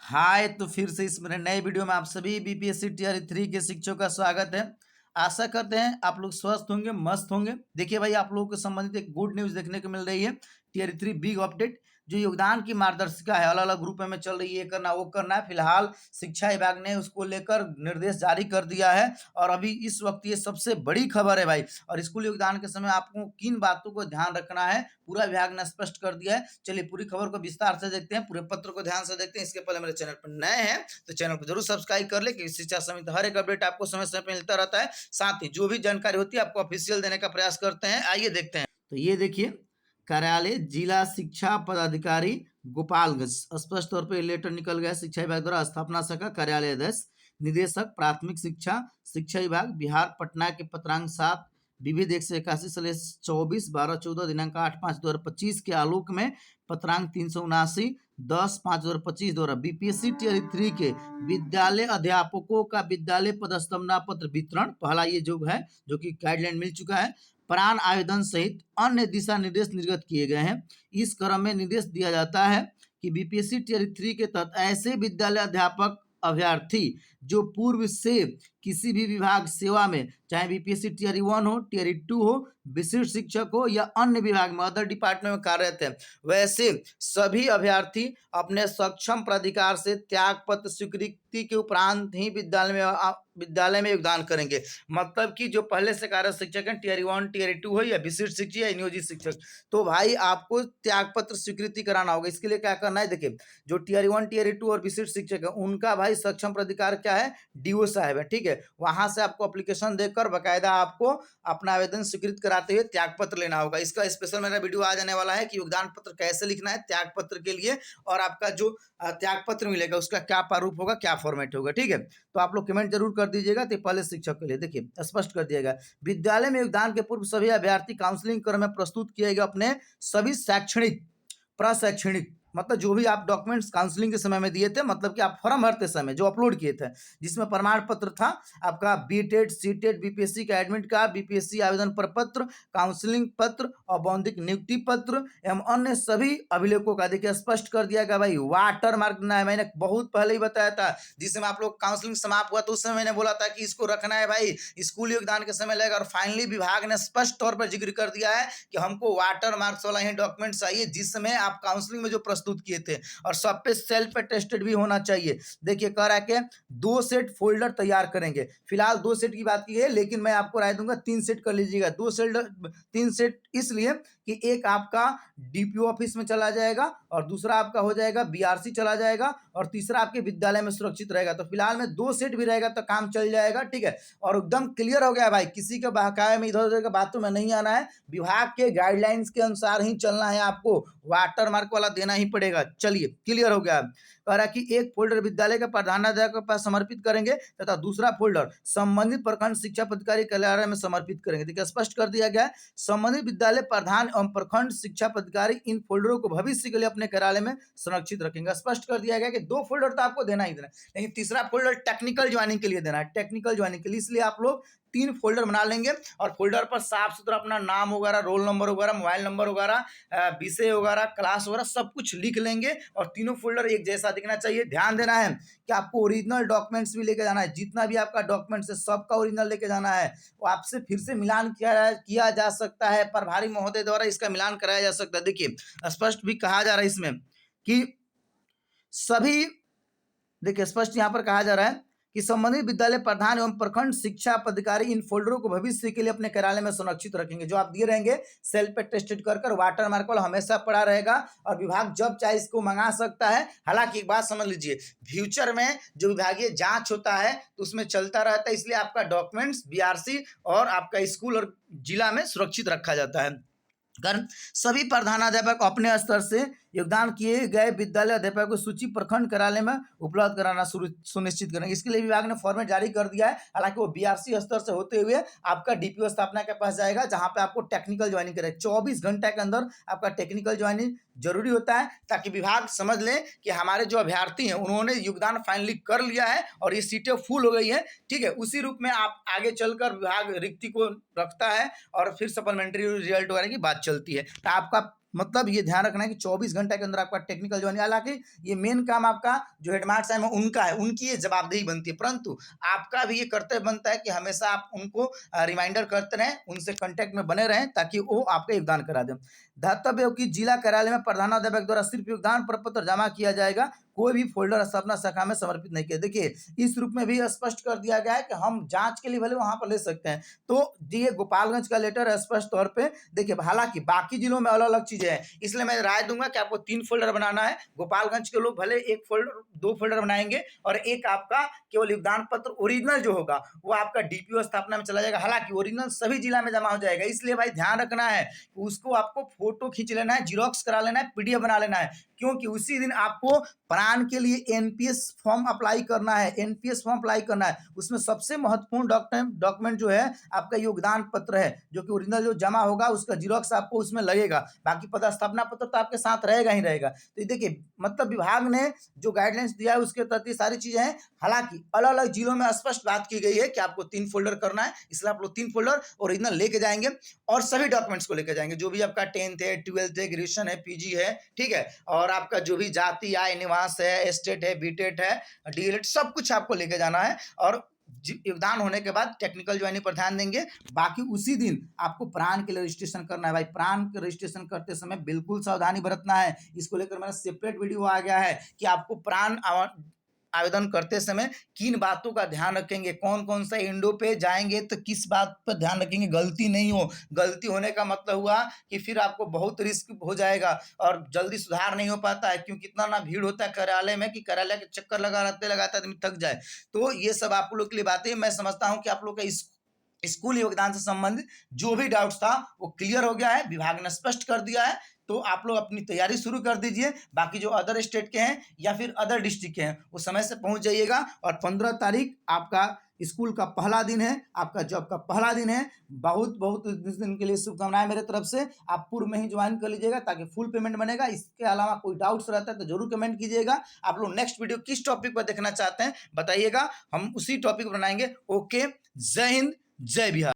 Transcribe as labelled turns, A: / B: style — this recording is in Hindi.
A: हाय, तो फिर से इस मेरे नए वीडियो में आप सभी बीपीएससी टीआरई 3 के शिक्षकों का स्वागत है। आशा करते हैं आप लोग स्वस्थ होंगे, मस्त होंगे। देखिए भाई, आप लोगों को संबंधित एक गुड न्यूज़ देखने को मिल रही है। टीआरई 3 बिग अपडेट, जो योगदान की मार्गदर्शिका है, अलग-अलग ग्रुप में चल रही है, ये करना, वो करना है। फिलहाल शिक्षा विभाग ने उसको लेकर निर्देश जारी कर दिया है और अभी इस वक्त ये सबसे बड़ी खबर है भाई। और स्कूल योगदान के समय आपको किन बातों को ध्यान रखना है, पूरा विभाग ने स्पष्ट कर दिया है। चलिए पूरी खबर को विस्तार से देखते हैं, पूरे पत्र को ध्यान से देखते हैं। इसके पहले मेरे चैनल पर नए हैं तो चैनल को जरूर सब्सक्राइब कर ले, क्योंकि शिक्षा समिति हर एक अपडेट आपको समय समय पर मिलता रहता है। साथ ही जो भी जानकारी होती है आपको ऑफिशियल देने का प्रयास करते हैं। आइए देखते हैं। तो ये देखिए, कार्यालय जिला शिक्षा पदाधिकारी गोपालगंज, स्पष्ट तौर पर लेटर निकल गया शिक्षा विभाग द्वारा। स्थापना शाखा कार्यालय अध्यक्ष निदेशक प्राथमिक शिक्षा, शिक्षा विभाग बिहार, पटना के पत्रांक 7 विविध 181/24/12/14 दिनांक 8/5/2025 के आलोक में पत्रांक 379/10/5/2025 द्वारा बीपीएससी टीआरई 3 के विद्यालय अध्यापकों का विद्यालय पदस्तंभना पत्र वितरण, पहला ये जो है, जो कि गाइडलाइन मिल चुका है, प्राण आवेदन सहित अन्य दिशा निर्देश निर्गत किए गए हैं। इस क्रम में निर्देश दिया जाता है कि बीपीएससी टीआरई 3 के तहत ऐसे विद्यालय अध्यापक अभ्यर्थी जो पूर्व से किसी भी विभाग सेवा में, चाहे बीपीएससी टीआरई 1 हो, टीआरई 2 हो, विशिष्ट शिक्षक हो या अन्य विभाग में, अदर डिपार्टमेंट में कार्यरत है, वैसे सभी अभ्यर्थी अपने सक्षम प्राधिकार से त्याग पत्र स्वीकृति के उपरांत ही विद्यालय में योगदान करेंगे। मतलब कि जो पहले से कार्यरत शिक्षक हैं, टीआरई 1, टीआरई 2 हो या विशिष्ट शिक्षक या नियोजित शिक्षक, तो भाई आपको त्याग पत्र स्वीकृति कराना होगा। इसके लिए क्या करना है, देखिए, जो टीआरई 1, टीआरई 2 और विशिष्ट शिक्षक है, उनका भाई सक्षम प्राधिकार क्या है, डीओ साहब है, ठीक है। वहां से आपको एप्लीकेशन देकर बकायदा आपको अपना आवेदन स्वीकृत कराते हुए त्याग पत्र लेना होगा। इसका स्पेशल मेरा वीडियो आ जाने वाला है कि योगदान पत्र कैसे लिखना है त्याग पत्र के लिए, और आपका जो त्याग पत्र मिलेगा उसका क्या प्रारूप होगा, क्या फॉर्मेट होगा, ठीक है। तो आप लोग कमेंट जरूर कर दीजिएगा। तो पहले शिक्षक के लिए देखिए स्पष्ट कर दिया गया, विद्यालय में योगदान के पूर्व सभी अभ्यर्थी काउंसलिंग क्रम में प्रस्तुत किए गए अपने सभी शैक्षणिक, प्रशैक्षणिक, मतलब जो भी आप डॉक्यूमेंट्स काउंसलिंग के समय में दिए थे, मतलब कि आप फॉर्म भरते समय जो अपलोड किए थे, जिसमें प्रमाण पत्र था आपका बीटेड, सीटेड, बीपीएससी का एडमिट कार्ड, बीपीएससी आवेदन प्रपत्र, काउंसलिंग पत्र, औपबंधिक नियुक्ति पत्र एवं अन्य सभी अभिलेखों का देखिए स्पष्ट कर दिया गया भाई। वाटर मार्क देना है, मैंने बहुत पहले ही बताया था, जिस समय आप लोग काउंसलिंग समाप्त हुआ तो उस समय मैंने बोला था कि इसको रखना है भाई, स्कूल योगदान के समय लगेगा। और फाइनली विभाग ने स्पष्ट तौर पर जिक्र कर दिया है कि हमको वाटर मार्क्स वाला ही डॉक्यूमेंट चाहिए, जिसमें आप काउंसलिंग में जो प्रस्तुत किए थे, और सब पे सेल्फ अटेस्टेड भी होना चाहिए। देखिए कह रहा है कि 2 सेट फोल्डर तैयार करेंगे। फिलहाल 2 सेट की बात की है, लेकिन मैं आपको राय दूंगा 3 सेट कर लीजिएगा। 3 सेट इसलिए कि एक आपका डीपीओ ऑफिस में चला जाएगा, और दूसरा आपका हो जाएगा बीआरसी चला जाएगा, और तीसरा आपके विद्यालय में सुरक्षित रहेगा। तो फिलहाल में 2 सेट भी रहेगा तो काम चल जाएगा, ठीक है। और एकदम क्लियर हो गया भाई, किसी के बहकावे में, इधर उधर के बातों में नहीं आना है। विभाग के गाइडलाइंस के अनुसार ही चलना है, आपको वाटर मार्क वाला देना ही पड़ेगा। चलिए क्लियर हो गया। कह रहा है कि एक फोल्डर विद्यालय के प्रधानाध्यापक के पास समर्पित करेंगे तथा दूसरा फोल्डर संबंधित प्रखंड शिक्षा पदाधिकारी कार्यालय में समर्पित करेंगे। देखिए स्पष्ट कर दिया गया है, संबंधित विद्यालय प्रधान एवं प्रखंड शिक्षा पदाधिकारी इन फोल्डरों को भविष्य के लिए अपने कार्यालय में संरक्षित रखेंगे। स्पष्ट कर दिया गया कि 2 फोल्डर तो आपको देना ही देना है, लेकिन तीसरा फोल्डर टेक्निकल ज्वाइनिंग के लिए देना है, टेक्निकल ज्वाइनिंग के लिए। इसलिए आप लोग 3 फोल्डर बना लेंगे, और फोल्डर पर साफ सुथरा अपना नाम वगैरह, रोल नंबर वगैरह, मोबाइल नंबर वगैरह, विषय वगैरह, क्लास वगैरह सब कुछ लिख लेंगे, और तीनों फोल्डर एक जैसा दिखना चाहिए। ध्यान देना है कि आपको ओरिजिनल डॉक्यूमेंट्स भी लेके जाना है, जितना भी आपका डॉक्यूमेंट्स है सबका ओरिजिनल लेके जाना है। वो आपसे फिर से मिलान किया जा सकता है, प्रभारी महोदय द्वारा इसका मिलान कराया जा सकता है। देखिए स्पष्ट भी कहा जा रहा है इसमें कि सभी, देखिए स्पष्ट यहाँ पर कहा जा रहा है कि संबंधित विद्यालय प्रधान एवं प्रखंड शिक्षा पदाधिकारी इन फोल्डरों को भविष्य के लिए अपने कार्यालय में संरक्षित रखेंगे। जो आप दिए रहेंगे सेल्फ अटेस्टेड कर वाटर मार्क वाला हमेशा पड़ा रहेगा, और विभाग जब चाहे इसको मंगा सकता है। हालांकि एक बात समझ लीजिए, फ्यूचर में जो विभागीय जांच होता है तो उसमें चलता रहता है, इसलिए आपका डॉक्यूमेंट्स बीआरसी और आपका स्कूल और जिला में सुरक्षित रखा जाता है। कारण सभी प्रधानाध्यापक अपने स्तर से योगदान किए गए विद्यालय अध्यापकों को सूची प्रखंड कार्यालय में उपलब्ध कराना सुनिश्चित करेंगे। इसके लिए विभाग ने फॉर्मेट जारी कर दिया है। हालांकि वो बीआरसी स्तर से होते हुए आपका डीपीओ स्थापना के पास जाएगा, जहां पे आपको टेक्निकल ज्वाइनिंग करेगा। 24 घंटे के अंदर आपका टेक्निकल ज्वाइनिंग जरूरी होता है, ताकि विभाग समझ ले कि हमारे जो अभ्यर्थी हैं उन्होंने योगदान फाइनली कर लिया है और ये सीटें फुल हो गई है, ठीक है। उसी रूप में आप आगे चलकर विभाग रिक्ति को रखता है, और फिर सप्लीमेंट्री रिजल्ट वगैरह की बात चलती है। तो आपका मतलब ये ध्यान रखना है कि 24 घंटे के अंदर आपका टेक्निकल ज्वाइनिंग, हालांकि ये मेन काम आपका जो हेडमास्टर साहब है उनका है, उनकी ये जवाबदेही बनती है, परंतु आपका भी ये कर्तव्य बनता है कि हमेशा आप उनको रिमाइंडर करते रहें, उनसे कांटेक्ट में बने रहें ताकि वो आपका योगदान करा दें। दातव्य हो कि जिला कार्यालय में प्रधानाध्यापक द्वारा सिर्फ योगदान प्रपत्र जमा किया जाएगा, कोई भी फोल्डर स्थापना शाखा में समर्पित नहीं किया। देखिए इस रूप में भी स्पष्ट कर दिया गया है कि हम जांच के लिए भले वहां पर ले सकते हैं। तो ये गोपालगंज का लेटर है स्पष्ट तौर पे। देखिए हालांकि बाकी जिलों में अलग अलग चीजें हैं, इसलिए मैं राय दूंगा कि आपको 3 फोल्डर बनाना है। गोपालगंज के लोग भले 1 फोल्डर 2 फोल्डर बनाएंगे और एक आपका केवल योगदान पत्र ओरिजिनल जो होगा वो आपका डीपीओ स्थापना में चला जाएगा। हालांकि ओरिजिनल सभी जिला में जमा हो जाएगा, इसलिए भाई ध्यान रखना है कि उसको आपको फोटो खींच लेना है, जीरोक्स करा लेना है, पीडीएफ बना लेना है, क्योंकि उसी दिन आपको प्राण के लिए एनपीएस फॉर्म अप्लाई करना है। एनपीएस फॉर्म अप्लाई करना है, उसमें सबसे महत्वपूर्ण डॉक्यूमेंट जो है आपका योगदान पत्र है, जो कि ओरिजिनल जो जमा होगा उसका जीरोक्स आपको उसमें लगेगा, बाकी पदस्थापना पत्र तो आपके साथ रहेगा ही रहेगा। तो देखिए मतलब विभाग ने जो गाइडलाइंस दिया है उसके तहत ये सारी चीजें हैं। हालांकि अलग अलग जिलों में स्पष्ट बात की गई है कि आपको 3 फोल्डर करना है, इसलिए आप लोग 3 फोल्डर ओरिजिनल लेके जाएंगे और सभी डॉक्यूमेंट्स को लेकर जाएंगे, जो भी आपका 10th है, 12th है, ग्रेजुएशन है, पीजी है, ठीक है, और आपका जो भी जाति आय निवास है, स्टेट है, बीटेट है, डीएलएड, सब कुछ आपको लेके जाना है। और योगदान होने के बाद टेक्निकल ज्वाइनिंग पर ध्यान देंगे। बाकी उसी दिन आपको प्राण के लिए रजिस्ट्रेशन करना है। भाई प्राण के रजिस्ट्रेशन करते समय बिल्कुल सावधानी बरतना है, इसको लेकर मेरा सेपरेट वीडियो आ गया है कि आपको प्राण आवेदन करते समय किन बातों का ध्यान रखेंगे, कौन कौन सा इंडो पे जाएंगे तो किस बात पर ध्यान रखेंगे, गलती नहीं हो। गलती होने का मतलब हुआ कि फिर आपको बहुत रिस्क हो जाएगा और जल्दी सुधार नहीं हो पाता है, क्योंकि इतना ना भीड़ होता है कार्यालय में कि कार्यालय के चक्कर लगाते लगाते आदमी थक जाए। तो ये सब आप लोग के लिए बातें, मैं समझता हूँ कि आप लोग का इस स्कूल योगदान से संबंधित जो भी डाउट्स था वो क्लियर हो गया है, विभाग ने स्पष्ट कर दिया है। तो आप लोग अपनी तैयारी शुरू कर दीजिए। बाकी जो अदर स्टेट के हैं या फिर अदर डिस्ट्रिक्ट के हैं वो समय से पहुंच जाइएगा। और 15 तारीख आपका स्कूल का पहला दिन है, आपका जॉब का पहला दिन है। बहुत बहुत इस दिन के लिए शुभकामनाएं मेरे तरफ से। आप पूर्व में ही ज्वाइन कर लीजिएगा ताकि फुल पेमेंट बनेगा। इसके अलावा कोई डाउट्स रहता है तो जरूर कमेंट कीजिएगा। आप लोग नेक्स्ट वीडियो किस टॉपिक पर देखना चाहते हैं बताइएगा, हम उसी टॉपिक पर बनाएंगे। ओके, जय हिंद, जय बिहार।